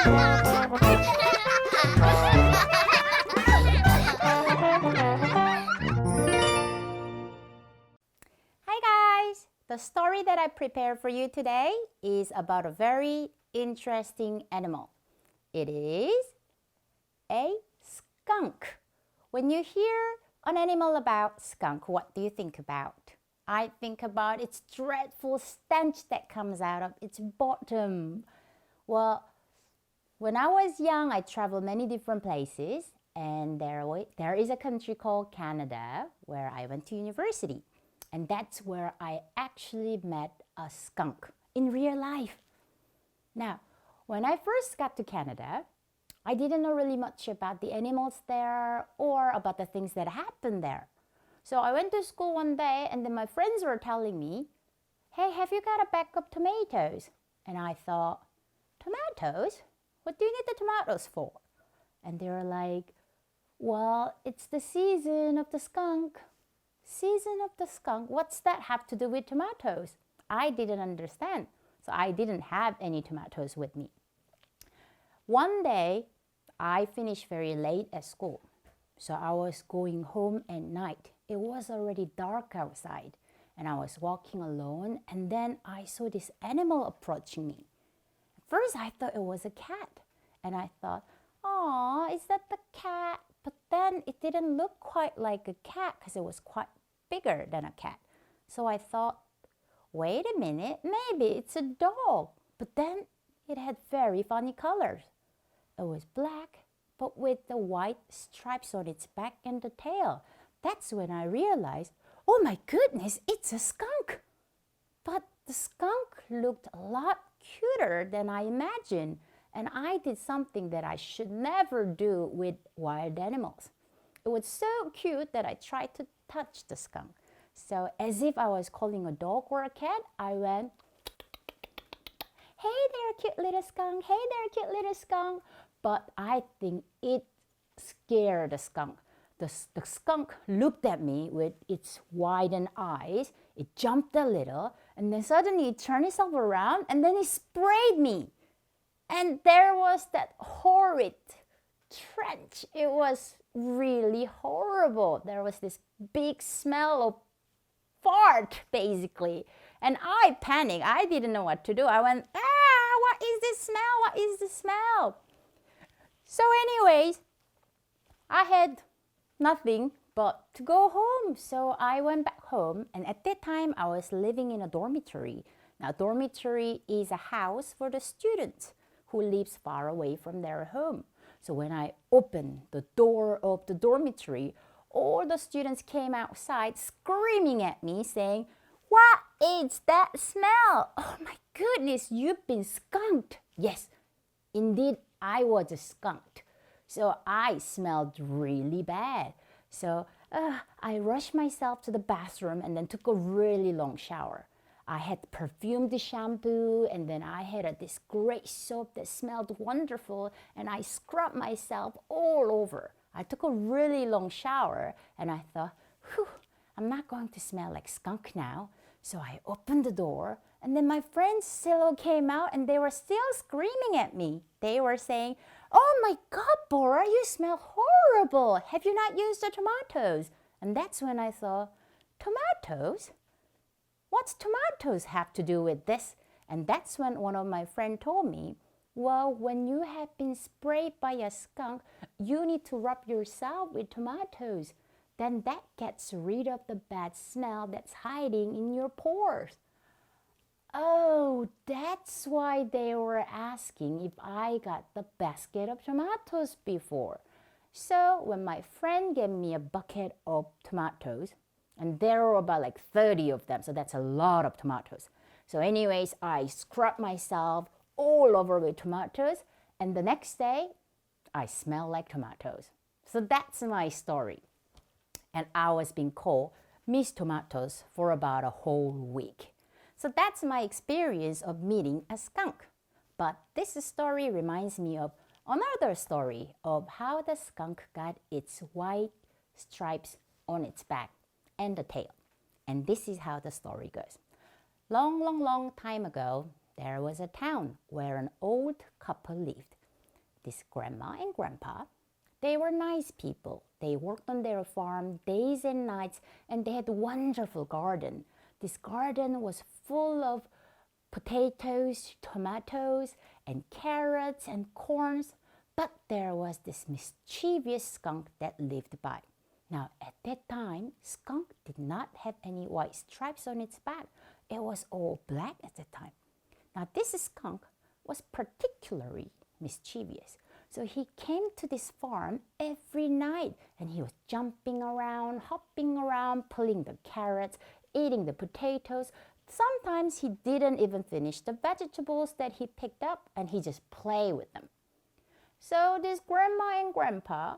Hi guys! The story that I prepared for you today is about a very interesting animal. It is a skunk. When you hear an animal about skunk, what do you think about? I think about its dreadful stench that comes out of its bottom. Well, when I was young, I traveled many different places, and there is a country called Canada where I went to university. And that's where I actually met a skunk in real life. Now, when I first got to Canada, I didn't know really much about the animals there or about the things that happened there. So I went to school one day, and then my friends were telling me, "Hey, have you got a bag of tomatoes?" And I thought, "Tomatoes? What do you need the tomatoes for?" And they were like, "Well, it's the season of the skunk." Season of the skunk? What's that have to do with tomatoes? I didn't understand, so I didn't have any tomatoes with me. One day, I finished very late at school, so I was going home at night. It was already dark outside, and I was walking alone, and then I saw this animal approaching me. At first, I thought it was a cat, and I thought, "Aw, is that the cat?" But then it didn't look quite like a cat because it was quite bigger than a cat. So I thought, wait a minute, maybe it's a dog. But then it had very funny colors. It was black, but with the white stripes on its back and the tail. That's when I realized, oh my goodness, it's a skunk. But the skunk looked a lot cuter than I imagined. And I did something that I should never do with wild animals. It was so cute that I tried to touch the skunk. So as if I was calling a dog or a cat, I went, "Hey there, cute little skunk. Hey there, cute little skunk." But I think it scared the skunk. The skunk looked at me with its widened eyes. It jumped a little, and then suddenly it turned itself around, and then it sprayed me. And there was that horrid trench. It was really horrible. There was this big smell of fart, basically. And I panicked. I didn't know what to do. I went, what is this smell? What is this smell? So anyways, I had nothing but to go home. So I went back home. And at that time, I was living in a dormitory. Now, dormitory is a house for the students who lives far away from their home. So when I opened the door of the dormitory, all the students came outside screaming at me saying, "What is that smell? Oh my goodness, you've been skunked." Yes, indeed, I was skunked. So I smelled really bad. So I rushed myself to the bathroom and then took a really long shower. I had perfumed shampoo, and then I had this great soap that smelled wonderful, and I scrubbed myself all over. I took a really long shower, and I thought, "Whew, I'm not going to smell like skunk now." So I opened the door, and then my friends still came out, and they were still screaming at me. They were saying, "Oh my God, Bora, you smell horrible. Have you not used the tomatoes?" And that's when I thought, tomatoes? What's tomatoes have to do with this? And that's when one of my friends told me, "Well, when you have been sprayed by a skunk, you need to rub yourself with tomatoes. Then that gets rid of the bad smell that's hiding in your pores." Oh, that's why they were asking if I got the basket of tomatoes before. So when my friend gave me a bucket of tomatoes, and there were about like 30 of them, so that's a lot of tomatoes. So anyways, I scrubbed myself all over with tomatoes, and the next day, I smell like tomatoes. So that's my story. And I was being called Miss Tomatoes for about a whole week. So that's my experience of meeting a skunk. But this story reminds me of another story of how the skunk got its white stripes on its back and the tail. And this is how the story goes. Long, long, long time ago, there was a town where an old couple lived. this grandma and grandpa, they were nice people. They worked on their farm days and nights, and they had a wonderful garden. This garden was full of potatoes, tomatoes, and carrots and corns. But there was this mischievous skunk that lived by. Now, at that time, skunk did not have any white stripes on its back. It was all black at the time. Now, this skunk was particularly mischievous. So he came to this farm every night, and he was jumping around, hopping around, pulling the carrots, eating the potatoes. Sometimes he didn't even finish the vegetables that he picked up, and he just played with them. So this grandma and grandpa,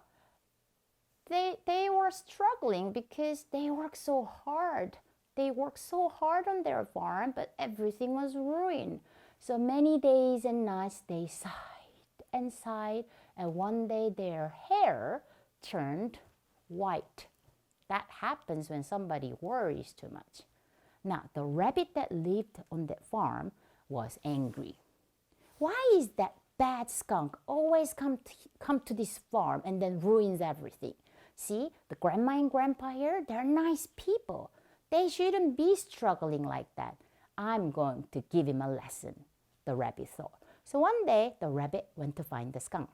they were struggling because they worked so hard. They worked so hard on their farm, but everything was ruined. So many days and nights they sighed and sighed, and one day their hair turned white. That happens when somebody worries too much. Now, the rabbit that lived on that farm was angry. Why is that bad skunk always come to this farm and then ruins everything? See, the grandma and grandpa here, they're nice people. They shouldn't be struggling like that. I'm going to give him a lesson, the rabbit thought. So one day, the rabbit went to find the skunk.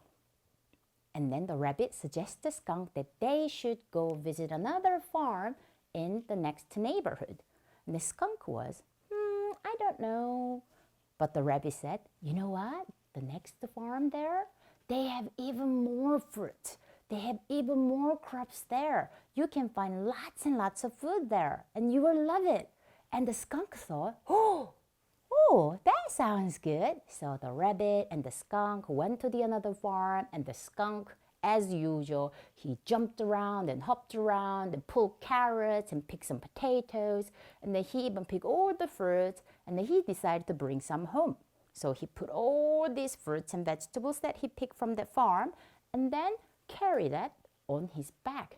And then the rabbit suggested the skunk that they should go visit another farm in the next neighborhood. And the skunk was, I don't know. But the rabbit said, you know what? The next farm there, they have even more fruit. They have even more crops there. You can find lots and lots of food there, and you will love it. And the skunk thought, oh, that sounds good. So the rabbit and the skunk went to the another farm, and the skunk, as usual, he jumped around and hopped around and pulled carrots and picked some potatoes, and then he even picked all the fruits, and then he decided to bring some home. So he put all these fruits and vegetables that he picked from the farm and then carried that on his back.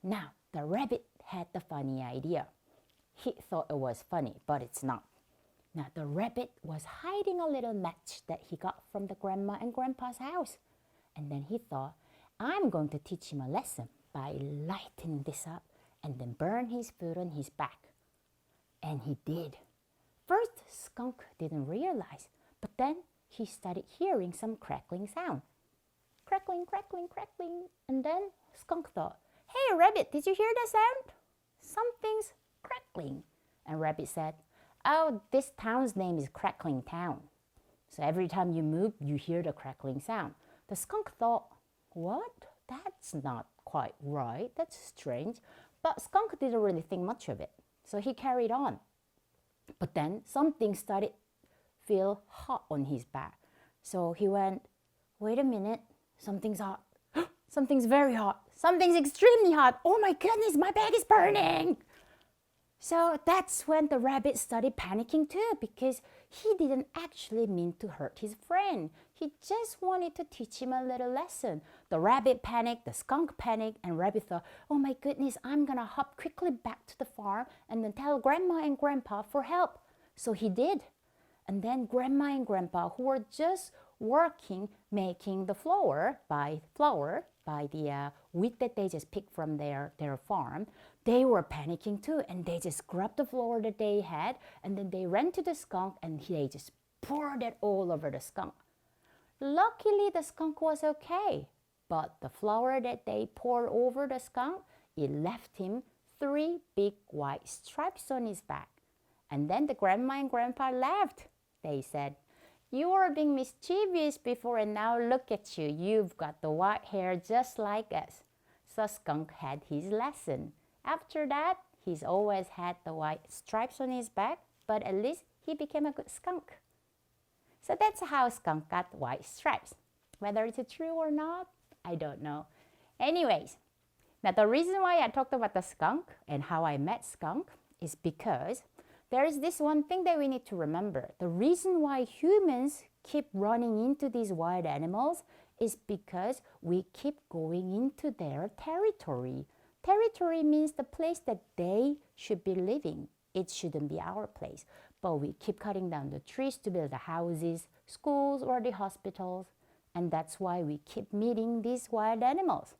Now, the rabbit had the funny idea. He thought it was funny, but it's not. Now, the rabbit was hiding a little match that he got from the grandma and grandpa's house. And then he thought, I'm going to teach him a lesson by lighting this up and then burn his food on his back. And he did. First, Skunk didn't realize, but then he started hearing some crackling sound. Crackling, crackling, crackling. And then Skunk thought, hey, Rabbit, did you hear that sound? Something's crackling. And Rabbit said, oh, this town's name is Crackling Town. So every time you move, you hear the crackling sound. The skunk thought, what? That's not quite right. That's strange. But Skunk didn't really think much of it. So he carried on. But then something started feel hot on his back. So he went, wait a minute, something's hot. Something's very hot. Something's extremely hot. Oh my goodness, my back is burning. So that's when the rabbit started panicking too, because he didn't actually mean to hurt his friend. He just wanted to teach him a little lesson. The rabbit panicked, the skunk panicked, and Rabbit thought, oh my goodness, I'm gonna hop quickly back to the farm and then tell Grandma and Grandpa for help. So he did. And then Grandma and Grandpa, who were just working, making the flour by the wheat that they just picked from their farm, they were panicking too, and they just grabbed the flour that they had, and then they ran to the skunk, and they just poured it all over the skunk. Luckily, the skunk was okay, but the flour that they poured over the skunk, it left him 3 big white stripes on his back. And then the Grandma and Grandpa laughed. They said, you were being mischievous before, and now look at you. You've got the white hair just like us. So Skunk had his lesson. After that, he's always had the white stripes on his back, but at least he became a good skunk. So that's how Skunk got white stripes. Whether it's true or not, I don't know. Anyways, now the reason why I talked about the skunk and how I met Skunk is because there is this one thing that we need to remember. The reason why humans keep running into these wild animals is because we keep going into their territory. Territory means the place that they should be living. It shouldn't be our place. But we keep cutting down the trees to build the houses, schools, or the hospitals. And that's why we keep meeting these wild animals.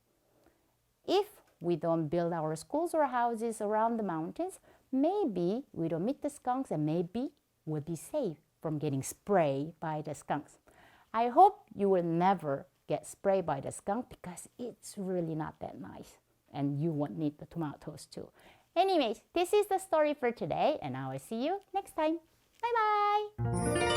If we don't build our schools or houses around the mountains, maybe we don't meet the skunks and maybe we'll be safe from getting sprayed by the skunks. I hope you will never get sprayed by the skunk because it's really not that nice. And you won't need the tomatoes too. Anyways, this is the story for today and I will see you next time. Bye bye!